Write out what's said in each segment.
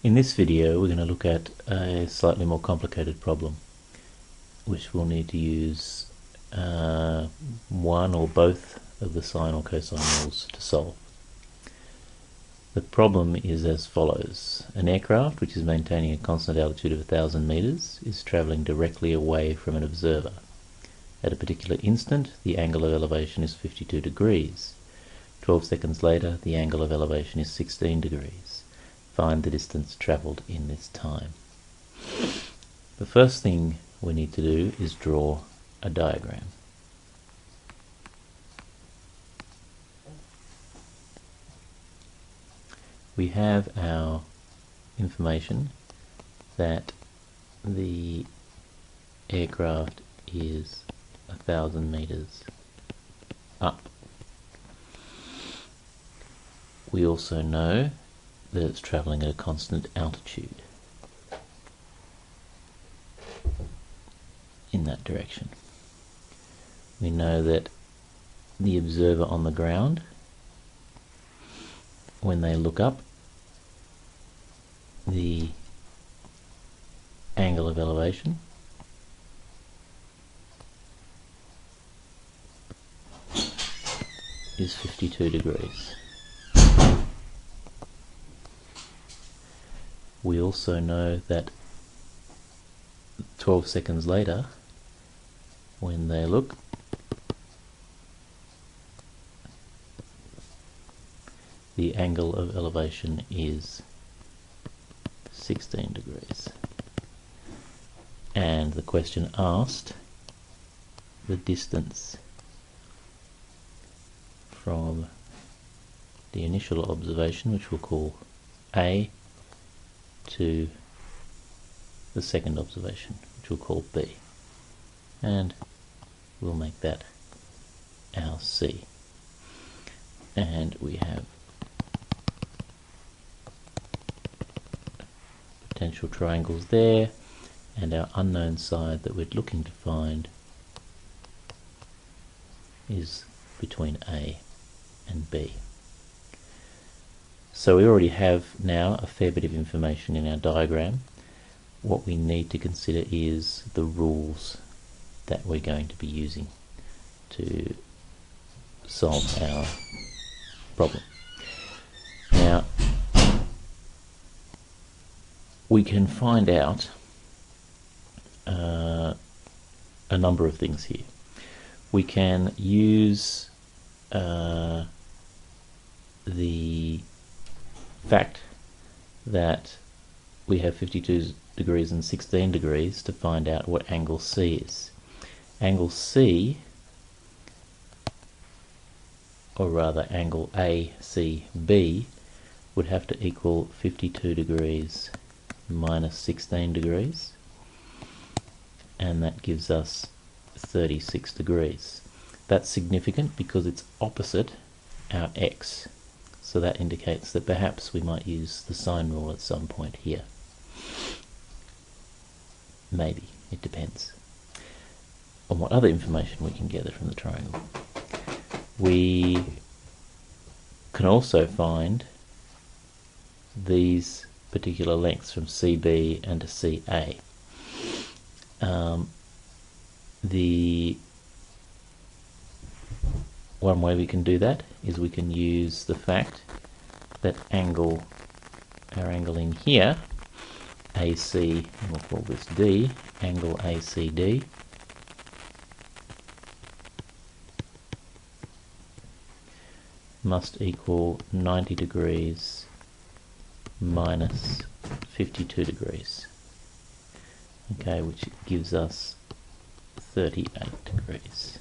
In this video we're going to look at a slightly more complicated problem which we'll need to use one or both of the sine or cosine rules to solve. The problem is as follows. An aircraft which is maintaining a constant altitude of 1,000 meters is travelling directly away from an observer. At a particular instant the angle of elevation is 52 degrees. 12 seconds later the angle of elevation is 16 degrees. Find the distance travelled in this time. The first thing we need to do is draw a diagram. We have our information that the aircraft is 1,000 meters up. We also know that it's travelling at a constant altitude in that direction. We know that the observer on the ground, when they look up, the angle of elevation is 52 degrees. We also know that 12 seconds later, when they look, the angle of elevation is 16 degrees. And the question asked the distance from the initial observation, which we'll call A, to the second observation, which we'll call B, and we'll make that our C. And we have potential triangles there, and our unknown side that we're looking to find is between A and B. So we already have now a fair bit of information in our diagram. What we need to consider is the rules that we're going to be using to solve our problem. Now, we can find out a number of things here. We can use the fact that we have 52 degrees and 16 degrees to find out what angle C is. Angle C, or rather angle ACB, would have to equal 52 degrees minus 16 degrees, and that gives us 36 degrees. That's significant because it's opposite our x. So that indicates that perhaps we might use the sine rule at some point here. Maybe, it depends on what other information we can gather from the triangle. We can also find these particular lengths from CB and to CA. The one way we can do that is we can use the fact that our angle in here, AC, and we'll call this D, angle ACD, must equal 90 degrees minus 52 degrees. Okay, which gives us 38 degrees.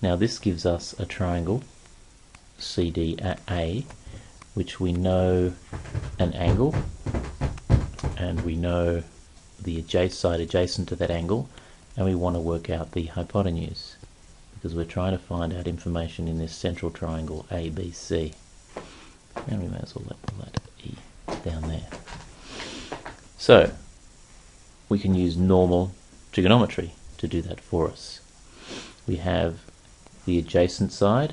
Now this gives us a triangle CDA, which we know an angle, and we know the side adjacent to that angle, and we want to work out the hypotenuse because we're trying to find out information in this central triangle ABC. And we may as well label that E down there. So we can use normal trigonometry to do that for us. We have the adjacent side,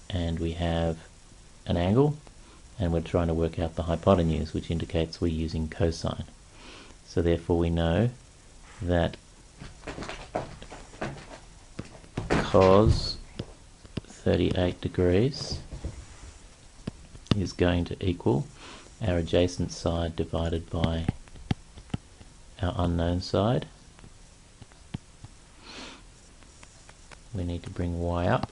and we have an angle, and we're trying to work out the hypotenuse, which indicates we're using cosine. So therefore we know that cos 38 degrees is going to equal our adjacent side divided by our unknown side. We need to bring y up.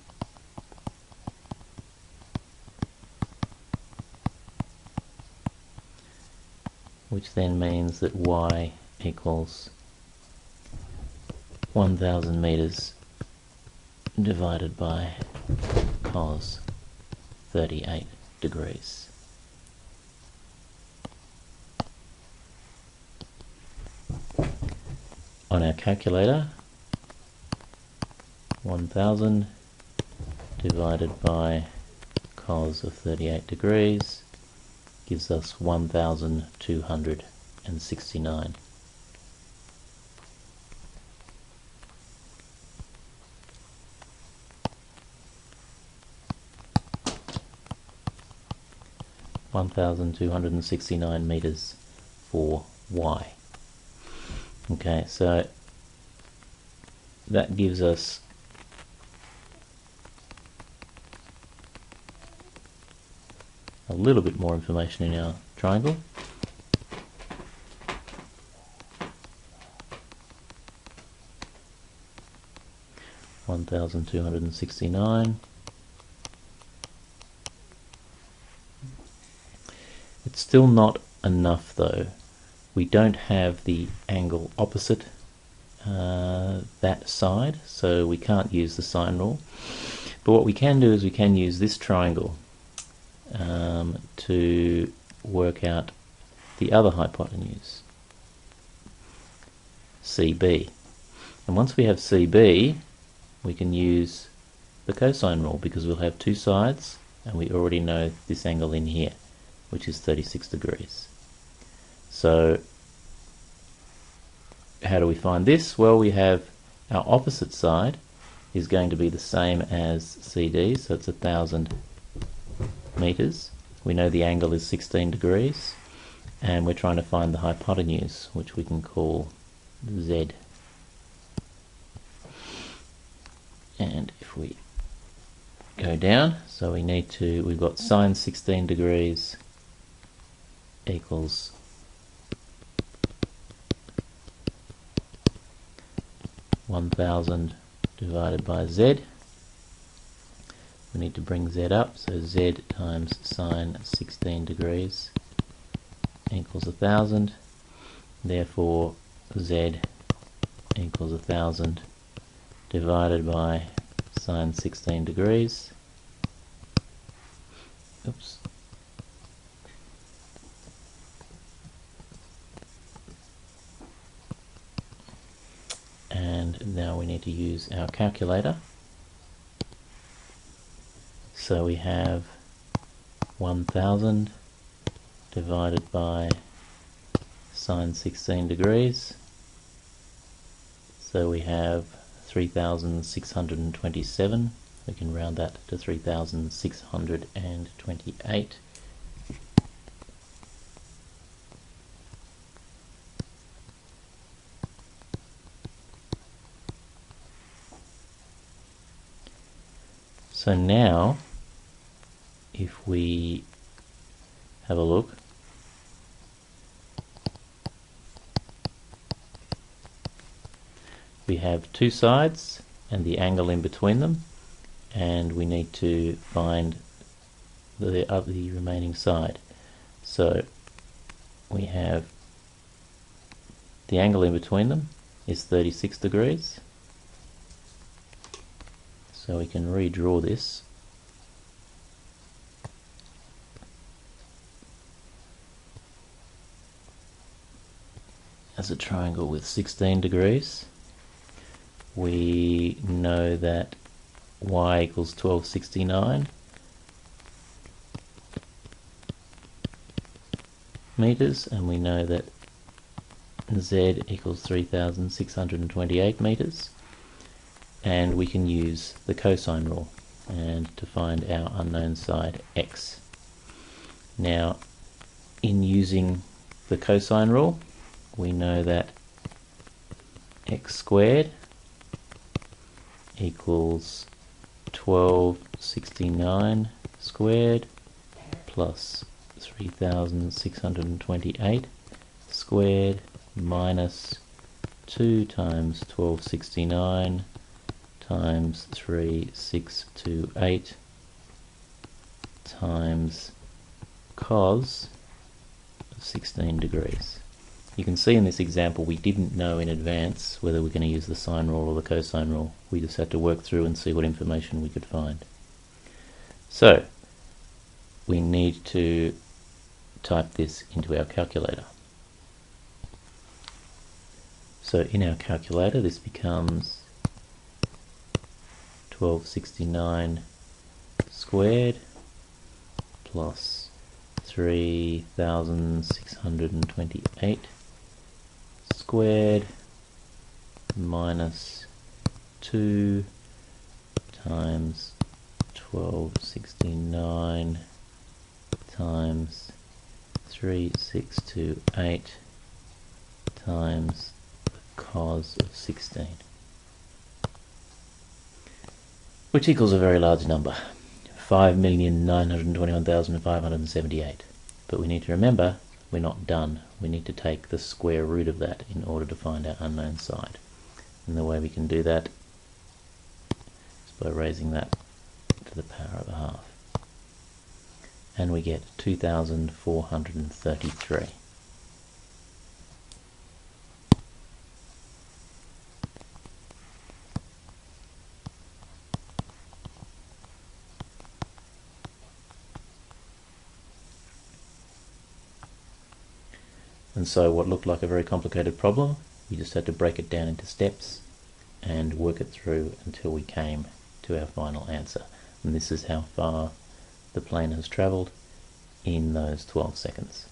Which then means that y equals 1000 meters divided by cos 38 degrees. On our calculator, 1000 divided by cos of 38 degrees gives us 1269. meters for y. Okay, so that gives us a little bit more information in our triangle. $1,269. It's still not enough though. We don't have the angle opposite that side, so we can't use the sine rule. But what we can do is we can use this triangle to work out the other hypotenuse, CB. And once we have CB, we can use the cosine rule because we'll have two sides and we already know this angle in here, which is 36 degrees. So how do we find this? Well, we have our opposite side is going to be the same as CD, so it's 1000 meters. We know the angle is 16 degrees, and we're trying to find the hypotenuse, which we can call Z. And if we go down, so we've got sine 16 degrees equals 1000 divided by Z. We need to bring Z up, so Z times sine 16 degrees equals 1000. Therefore Z equals 1000 divided by sine 16 degrees. Oops. And now we need to use our calculator. So we have 1000 divided by sine 16 degrees. So we have 3627. We can round that to 3628. So now, if we have a look, we have two sides and the angle in between them, and we need to find the remaining side. So we have the angle in between them is 36 degrees. So we can redraw this. As a triangle with 16 degrees. We know that y equals 1269 meters, and we know that z equals 3628 meters. And we can use the cosine rule and to find our unknown side x. Now, in using the cosine rule, we know that x squared equals 1269 squared plus 3628 squared minus 2 times 1269 times 3628 times cos of 16 degrees. You can see in this example we didn't know in advance whether we're going to use the sine rule or the cosine rule. We just had to work through and see what information we could find. So we need to type this into our calculator. So in our calculator this becomes 1269 squared plus 3628 squared minus 2 times 1269 times 3628 times the cos of 16, which equals a very large number, 5,921,578. But we need to remember we're not done. We need to take the square root of that in order to find our unknown side. And the way we can do that is by raising that to the power of a half. And we get 2,433. And so what looked like a very complicated problem, we just had to break it down into steps and work it through until we came to our final answer. And this is how far the plane has travelled in those 12 seconds.